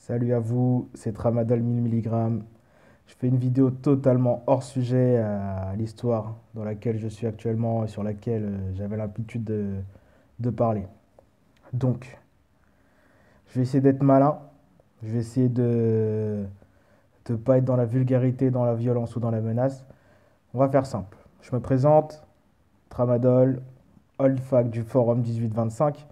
Salut à vous, c'est Tramadol 1000 mg. Je fais une vidéo totalement hors sujet à l'histoire dans laquelle je suis actuellement et sur laquelle j'avais l'habitude de parler. Donc, je vais essayer d'être malin, je vais essayer de ne pas être dans la vulgarité, dans la violence ou dans la menace. On va faire simple. Je me présente, Tramadol, old fac du forum 1825.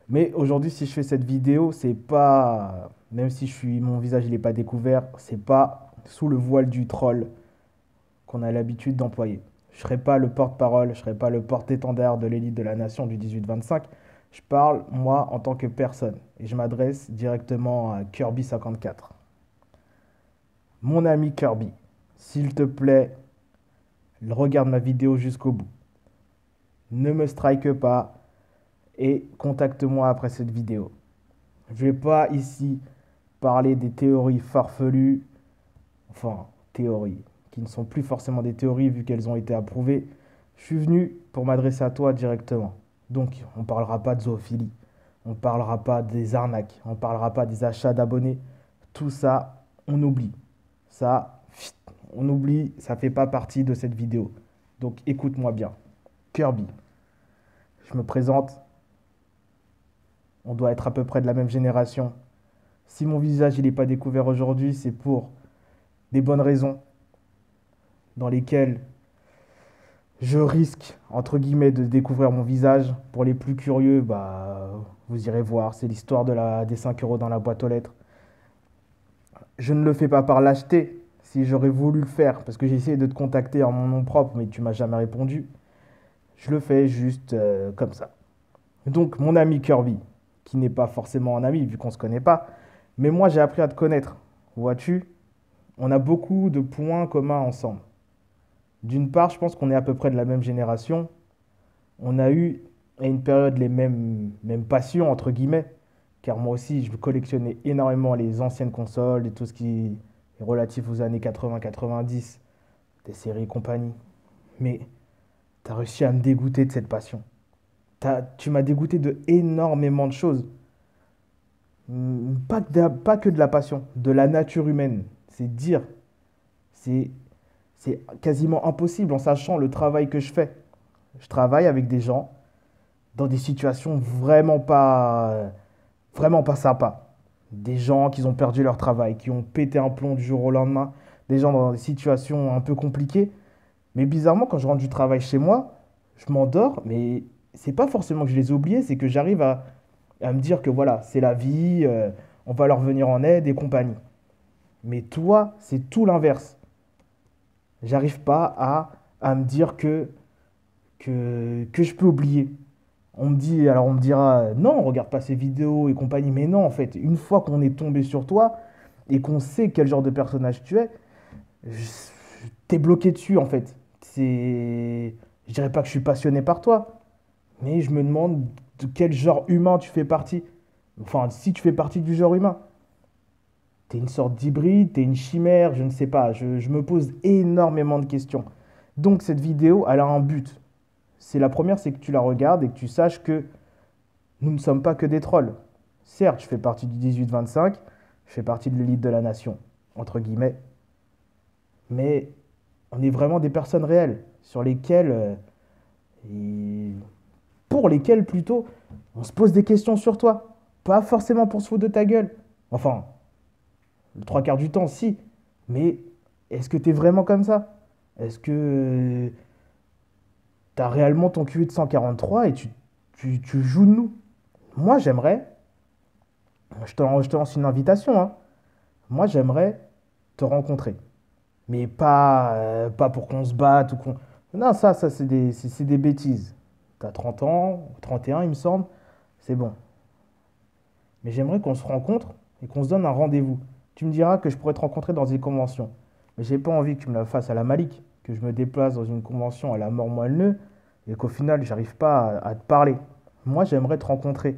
Mais aujourd'hui, si je fais cette vidéo, c'est pas, même si mon visage il n'est pas découvert, c'est pas sous le voile du troll qu'on a l'habitude d'employer. Je serai pas le porte-parole, je serai pas le porte-étendard de l'élite de la nation du 18-25. Je parle moi en tant que personne et je m'adresse directement à Kirby54. Mon ami Kirby, s'il te plaît, regarde ma vidéo jusqu'au bout. Ne me strike pas et contacte-moi après cette vidéo. Je vais pas ici parler des théories farfelues, enfin théories, qui ne sont plus forcément des théories vu qu'elles ont été approuvées. Je suis venu pour m'adresser à toi directement. Donc on ne parlera pas de zoophilie, on ne parlera pas des arnaques, on ne parlera pas des achats d'abonnés. Tout ça, on oublie. Ça, on oublie, ça ne fait pas partie de cette vidéo. Donc écoute-moi bien. Kirby, je me présente, on doit être à peu près de la même génération. Si mon visage il n'est pas découvert aujourd'hui, c'est pour des bonnes raisons dans lesquelles je risque, entre guillemets, de découvrir mon visage. Pour les plus curieux, bah, vous irez voir. C'est l'histoire des 5 euros dans la boîte aux lettres. Je ne le fais pas par lâcheté. Si j'aurais voulu le faire, parce que j'ai essayé de te contacter en mon nom propre, mais tu m'as jamais répondu, je le fais juste comme ça. Donc, mon ami Kirby, qui n'est pas forcément un ami vu qu'on ne se connaît pas, mais moi j'ai appris à te connaître. Vois-tu, on a beaucoup de points communs ensemble. D'une part, je pense qu'on est à peu près de la même génération. On a eu à une période les mêmes passions, entre guillemets, car moi aussi, je collectionnais énormément les anciennes consoles et tout ce qui est relatif aux années 80-90, des séries et compagnie. Mais tu as réussi à me dégoûter de cette passion. Tu m'as dégoûté de énormément de choses. Pas que de la passion, de la nature humaine. C'est dire, c'est c'est quasiment impossible en sachant le travail que je fais. Je travaille avec des gens dans des situations vraiment pas sympas. Des gens qui ont perdu leur travail, qui ont pété un plomb du jour au lendemain. Des gens dans des situations un peu compliquées. Mais bizarrement, quand je rentre du travail chez moi, je m'endors, mais c'est pas forcément que je les ai oubliés, c'est que j'arrive à me dire que voilà, c'est la vie, on va leur venir en aide et compagnie. Mais toi, c'est tout l'inverse. J'arrive pas à me dire que je peux oublier. Alors on me dira, non, regarde pas ces vidéos et compagnie. Mais non, en fait, une fois qu'on est tombé sur toi et qu'on sait quel genre de personnage tu es, t'es bloqué dessus, en fait. Je dirais pas que je suis passionné par toi, mais je me demande de quel genre humain tu fais partie. Enfin, si tu fais partie du genre humain. T'es une sorte d'hybride, t'es une chimère, je ne sais pas. Je me pose énormément de questions. Donc cette vidéo, elle a un but. C'est la première, c'est que tu la regardes et que tu saches que nous ne sommes pas que des trolls. Certes, je fais partie du 18-25, je fais partie de l'élite de la nation, entre guillemets, mais on est vraiment des personnes réelles, sur lesquelles, et pour lesquelles plutôt, on se pose des questions sur toi. Pas forcément pour se foutre de ta gueule. Enfin, le trois quarts du temps, si. Mais est-ce que tu es vraiment comme ça? Est-ce que tu as réellement ton QI de 143 et tu joues de nous? Moi, j'aimerais, je te lance une invitation, hein. Moi, j'aimerais te rencontrer. Mais pas pour qu'on se batte ou qu'on. Non, ça c'est des bêtises. Tu as 30 ans, 31, il me semble. C'est bon. Mais j'aimerais qu'on se rencontre et qu'on se donne un rendez-vous. Tu me diras que je pourrais te rencontrer dans une convention. Mais j'ai pas envie que tu me la fasses à la Malik, que je me déplace dans une convention à la mort moelle et qu'au final, j'arrive pas à te parler. Moi, j'aimerais te rencontrer.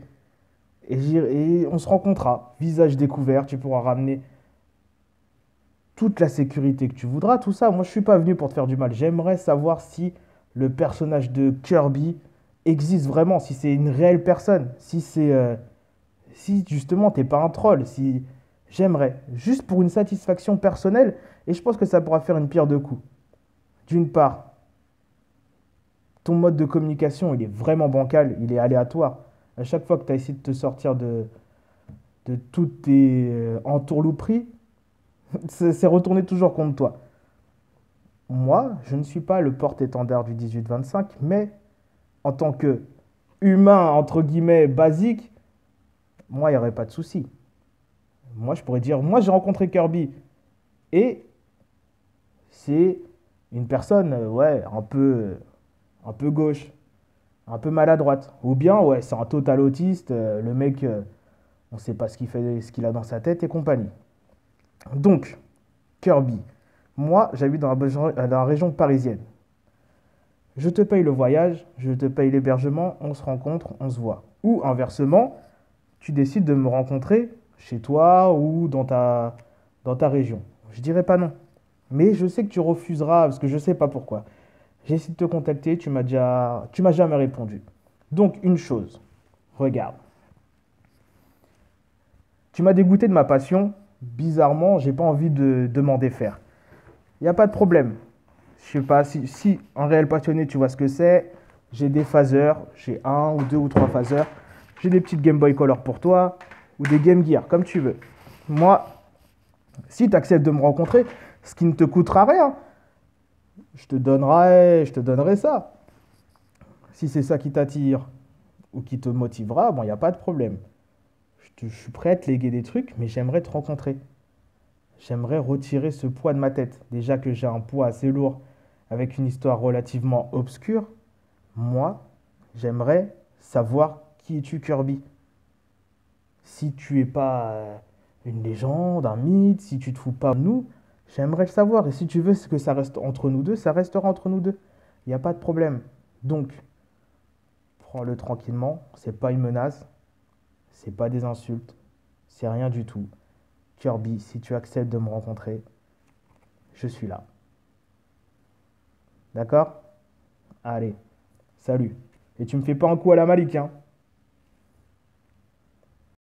Et on se rencontrera, visage découvert, tu pourras ramener toute la sécurité que tu voudras, tout ça. Moi, je suis pas venu pour te faire du mal. J'aimerais savoir si le personnage de Kirby existe vraiment, si c'est une réelle personne, si justement t'es pas un troll, si J'aimerais, juste pour une satisfaction personnelle, et je pense que ça pourra faire une pierre deux coups. D'une part, ton mode de communication, il est vraiment bancal, il est aléatoire. À chaque fois que tu as essayé de te sortir de toutes tes entourlouperies, c'est retourné toujours contre toi. Moi, je ne suis pas le porte-étendard du 18-25, mais en tant que humain, entre guillemets, basique, moi, il n'y aurait pas de souci. Moi, je pourrais dire, moi, j'ai rencontré Kirby et c'est une personne, ouais, un peu gauche, un peu maladroite. Ou bien, ouais, c'est un total autiste, le mec, on ne sait pas ce qu'il fait, ce qu'il a dans sa tête et compagnie. Donc, Kirby, moi, j'habite dans la région parisienne. Je te paye le voyage, je te paye l'hébergement, on se rencontre, on se voit. Ou inversement, tu décides de me rencontrer chez toi ou dans ta région. Je dirais pas non. Mais je sais que tu refuseras parce que je sais pas pourquoi. J'ai essayé de te contacter, tu m'as jamais répondu. Donc une chose, regarde. Tu m'as dégoûté de ma passion. Bizarrement, j'ai pas envie de m'en défaire. Il n'y a pas de problème. Je sais pas si en réel passionné, tu vois ce que c'est. J'ai des phaseurs, j'ai un ou deux ou trois phaseurs. J'ai des petites Game Boy Color pour toi ou des Game Gear, comme tu veux. Moi, si tu acceptes de me rencontrer, ce qui ne te coûtera rien, je te donnerai ça. Si c'est ça qui t'attire ou qui te motivera, bon, il n'y a pas de problème. Je suis prêt à te léguer des trucs, mais j'aimerais te rencontrer. J'aimerais retirer ce poids de ma tête. Déjà que j'ai un poids assez lourd avec une histoire relativement obscure, moi, j'aimerais savoir qui es-tu Kirby. Si tu es pas une légende, un mythe, si tu te fous pas de nous, j'aimerais le savoir. Et si tu veux que ça reste entre nous deux, ça restera entre nous deux. Il n'y a pas de problème. Donc, prends-le tranquillement. C'est pas une menace, c'est pas des insultes, c'est rien du tout. Kirby, si tu acceptes de me rencontrer, je suis là. D'accord? Allez, salut. Et tu me fais pas un coup à la Malik, hein?